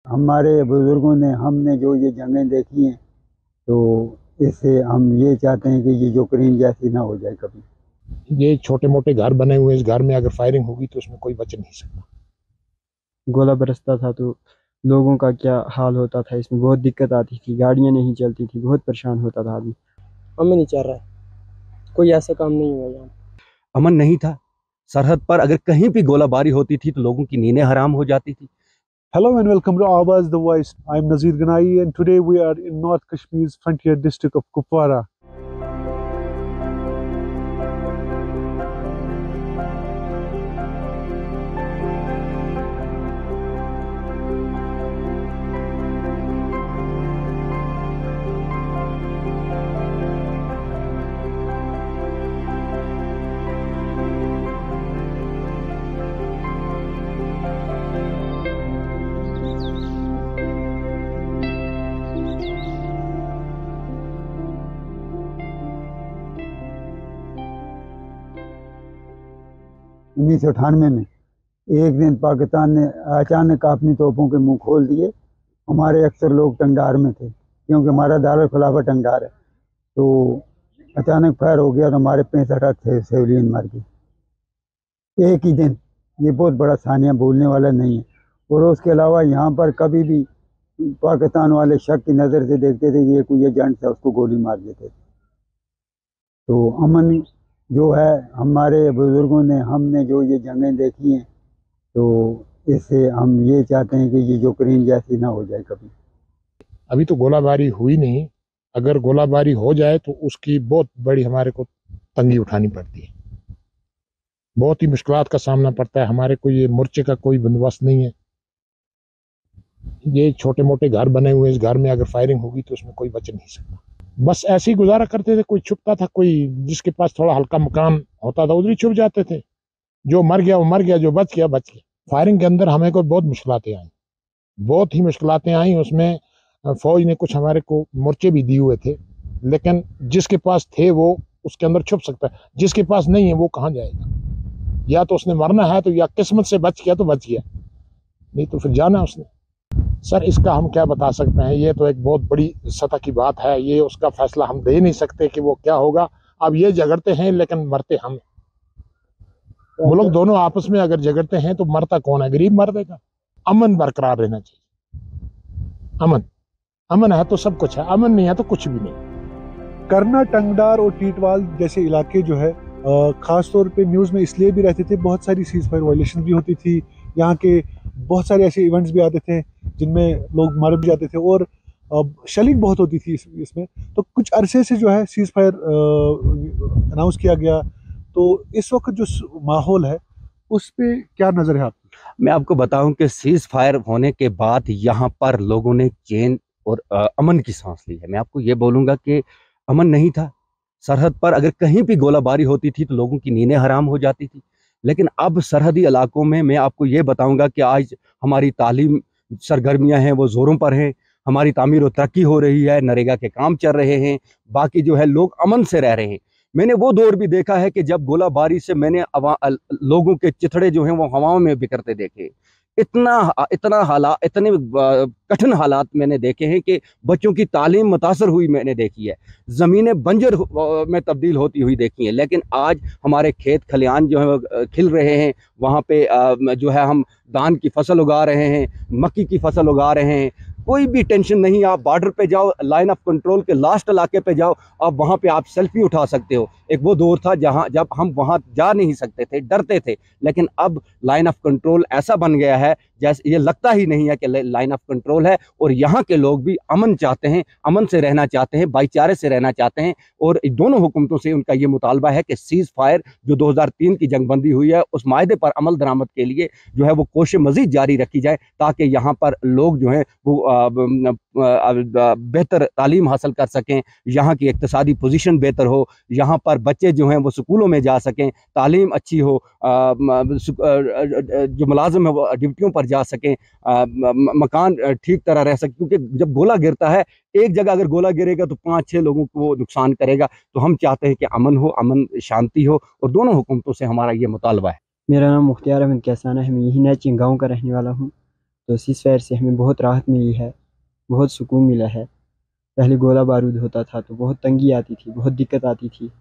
हमारे बुजुर्गों ने हमने जो ये जंगें देखी हैं, तो इससे हम ये चाहते हैं कि ये यूक्रेन जैसी ना हो जाए कभी। ये छोटे मोटे घर बने हुए हैं, इस घर में अगर फायरिंग होगी तो उसमें कोई बच नहीं सकता। गोला बरसता था तो लोगों का क्या हाल होता था। इसमें बहुत दिक्कत आती थी, गाड़ियाँ नहीं चलती थी, बहुत परेशान होता था आदमी। हमें नहीं चल रहा है, कोई ऐसा काम नहीं हुआ यहाँ। अमन नहीं था। सरहद पर अगर कहीं भी गोलाबारी होती थी तो लोगों की नींदें हराम हो जाती थी। Hello and welcome to Awaz the Voice. I'm Nazir Ganai and today we are in North Kashmir's frontier district of Kupwara. उन्नीस सौ 98 में एक दिन पाकिस्तान ने अचानक अपनी तोपों के मुंह खोल दिए। हमारे अक्सर लोग टंगडार में थे, क्योंकि हमारा दारुल खिलाफत टंगडार है। तो अचानक फायर हो गया तो हमारे 65 सिविलियन मर गए एक ही दिन। ये बहुत बड़ा सानिया भूलने वाला नहीं है। और उसके अलावा यहाँ पर कभी भी पाकिस्तान वाले शक की नज़र से देखते थे कि ये कोई एजेंट है, उसको गोली मार देते थे। तो अमन जो है, हमारे बुजुर्गों ने हमने जो ये जंगें देखी हैं, तो इससे हम ये चाहते हैं कि ये यूक्रेन जैसी ना हो जाए कभी। अभी तो गोलाबारी हुई नहीं, अगर गोलाबारी हो जाए तो उसकी बहुत बड़ी हमारे को तंगी उठानी पड़ती है, बहुत ही मुश्किलात का सामना पड़ता है हमारे को। ये मोर्चे का कोई बंदोबस्त नहीं है। ये छोटे मोटे घर बने हुए हैं, इस घर में अगर फायरिंग होगी तो उसमें कोई बच नहीं सकता। बस ऐसे ही गुजारा करते थे, कोई छुपता था, कोई जिसके पास थोड़ा हल्का मकान होता था उधर ही छुप जाते थे। जो मर गया वो मर गया, जो बच गया बच गया। फायरिंग के अंदर हमें को बहुत मुश्किलातें आई, बहुत ही मुश्किलातें आई। उसमें फौज ने कुछ हमारे को मोर्चे भी दिए हुए थे, लेकिन जिसके पास थे वो उसके अंदर छुप सकता है, जिसके पास नहीं है वो कहाँ जाएगा। या तो उसने मरना है तो या किस्मत से बच गया तो बच गया, नहीं तो फिर जाना उसने। सर इसका हम क्या बता सकते हैं, ये तो एक बहुत बड़ी सतह की बात है, ये उसका फैसला हम दे नहीं सकते कि वो क्या होगा। अब ये झगड़ते हैं लेकिन मरते हम। मुल्क दोनों आपस में अगर झगड़ते हैं तो मरता कौन है? गरीब मर देगा। अमन बरकरार रहना चाहिए। अमन अमन है तो सब कुछ है, अमन नहीं है तो कुछ भी नहीं। करना, टंगडार और टीटवाल जैसे इलाके जो है खास तौर पे न्यूज़ में इसलिए भी रहते थे, बहुत सारी सीज फायर वायलेशन भी होती थी। यहाँ के बहुत सारे ऐसे इवेंट्स भी आते थे जिनमें लोग मर भी जाते थे और शेलिंग बहुत होती थी इसमें। तो कुछ अरसे से जो है सीज फायर अनाउंस किया गया। तो इस वक्त जो माहौल है उस पे क्या नज़र है आपकी? मैं आपको बताऊं कि सीज फायर होने के बाद यहाँ पर लोगों ने चैन और अमन की सांस ली है। मैं आपको ये बोलूँगा कि अमन नहीं था। सरहद पर अगर कहीं भी गोलाबारी होती थी तो लोगों की नींदें हराम हो जाती थी। लेकिन अब सरहदी इलाकों में मैं आपको ये बताऊंगा कि आज हमारी तालीम सरगर्मियां हैं वो ज़ोरों पर हैं, हमारी तामीर और तरक्की हो रही है, नरेगा के काम चल रहे हैं, बाकी जो है लोग अमन से रह रहे हैं। मैंने वो दौर भी देखा है कि जब गोलाबारी से मैंने लोगों के चिथड़े जो हैं वो हवाओं में बिखरते देखे। इतने कठिन हालात मैंने देखे हैं कि बच्चों की तालीम मुतासर हुई मैंने देखी है, ज़मीनें बंजर में तब्दील होती हुई देखी हैं। लेकिन आज हमारे खेत खलियान जो है खिल रहे हैं, वहाँ पे जो है हम धान की फसल उगा रहे हैं, मक्की की फसल उगा रहे हैं, कोई भी टेंशन नहीं। आप बॉर्डर पे जाओ, लाइन ऑफ कंट्रोल के लास्ट इलाके पे जाओ, अब वहाँ पे आप सेल्फी उठा सकते हो। एक वो दौर था जब हम वहाँ जा नहीं सकते थे, डरते थे, लेकिन अब लाइन ऑफ कंट्रोल ऐसा बन गया है जैसे ये लगता ही नहीं है कि लाइन ऑफ कंट्रोल है। और यहाँ के लोग भी अमन चाहते हैं, अमन से रहना चाहते हैं, भाईचारे से रहना चाहते हैं। और दोनों हुकूमतों से उनका ये मुतालबा है कि सीज़ फायर जो 2003 की जंगबंदी हुई है उस मायदे पर अमल दरामद के लिए जो है वो कोशिश मज़ीद जारी रखी जाए, ताकि यहाँ पर लोग जो हैं वो बेहतर तालीम हासिल कर सकें, यहाँ की इक्तिसादी पोजीशन बेहतर हो, यहाँ पर बच्चे जो हैं वो स्कूलों में जा सकें, तालीम अच्छी हो, जो मुलाजिम है वो ड्यूटियों पर जा सकें, मकान ठीक तरह रह सके। क्योंकि जब गोला गिरता है, एक जगह अगर गोला गिरेगा तो 5-6 लोगों को वो नुकसान करेगा। तो हम चाहते हैं कि अमन हो, अमन शांति हो, और दोनों हुकूमतों से हमारा ये मुतालबा है। मेरा नाम मुख्तियार अहमद कैसाना है, मैं यही नैचिंग गाँव का रहने वाला हूँ। तो सीज़फायर से हमें बहुत राहत मिली है, बहुत सुकून मिला है। पहले गोला बारूद होता था तो बहुत तंगी आती थी, बहुत दिक्कत आती थी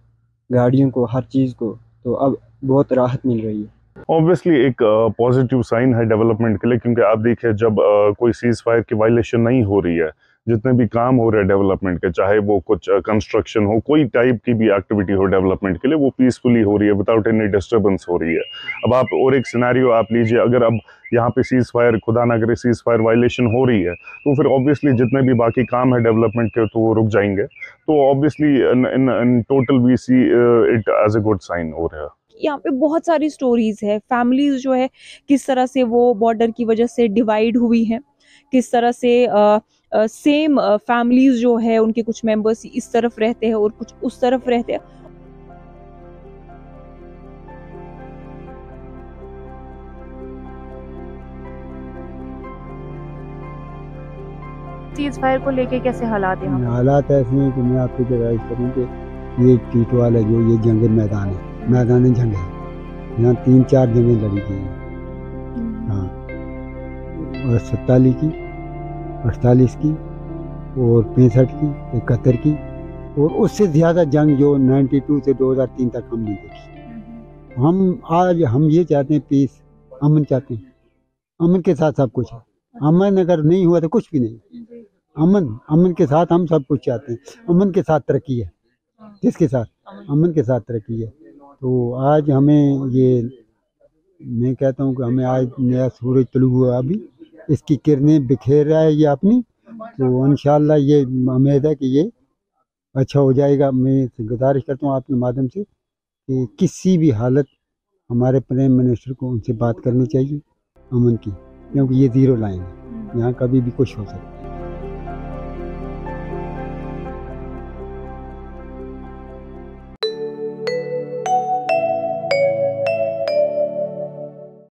गाड़ियों को, हर चीज़ को, तो अब बहुत राहत मिल रही है। ऑब्वियसली एक पॉजिटिव साइन है डेवलपमेंट के लिए, क्योंकि आप देखिए जब कोई सीज फायर की वायलेशन नहीं हो रही है, जितने भी काम हो रहे हैं डेवलपमेंट के, चाहे वो कुछ कंस्ट्रक्शन हो, कोई टाइप की भी एक्टिविटी हो डेवलपमेंट के लिए, वो पीसफुली हो रही है, विदाउट एनी डिस्टर्बेंस हो रही है। अब आप और एक सिनेरियो आप लीजिए, अगर अब यहाँ पे सीज फायर, खुदा ना करे सीज फायर वायलेशन हो रही है, तो फिर ऑब्वियसली जितने भी बाकी काम है डेवलपमेंट के तो वो रुक जाएंगे। तो obviously in total we see it as a good sign हो रहा है। यहाँ पे बहुत सारी स्टोरीज है, फैमिलीज जो है किस तरह से वो बॉर्डर की वजह से डिवाइड हुई हैं, किस तरह से सेम फैमिलीज जो है उनके कुछ मेंबर्स इस तरफ रहते हैं और कुछ उस तरफ रहते हैं। सीज फायर को लेके कैसे हालात हैं? हालात ऐसे हैं कि मैं आपको एडवाइस करूँ कि ये टीटवाल है जो, ये जंग मैदान है, मैदान जंग है, यहाँ 3-4 जंगें लड़ी गई हैं। हाँ, और 47 की, 48 की और 65 की, 71 की, और उससे ज़्यादा जंग जो 92 से 2003 तक हम नहीं देखी। हम ये चाहते हैं पीस, अमन चाहते हैं। अमन के साथ सब कुछ है। अमन अगर नहीं हुआ तो कुछ भी नहीं। अमन के साथ हम सब कुछ चाहते हैं। अमन के साथ तरक्की है। किसके साथ? अमन के साथ तरक्की है। तो आज हमें ये, मैं कहता हूँ कि हमें आज नया सूरज तुलू हुआ, अभी इसकी किरणें बिखेर रहा है ये अपनी, तो इंशाल्लाह ये उम्मीद है कि ये अच्छा हो जाएगा। मैं गुजारिश करता हूँ आपके माध्यम से कि किसी भी हालत हमारे प्राइम मिनिस्टर को उनसे बात करनी चाहिए अमन की, क्योंकि ये ज़ीरो लाइन है, यहाँ कभी भी कुछ हो सकता है।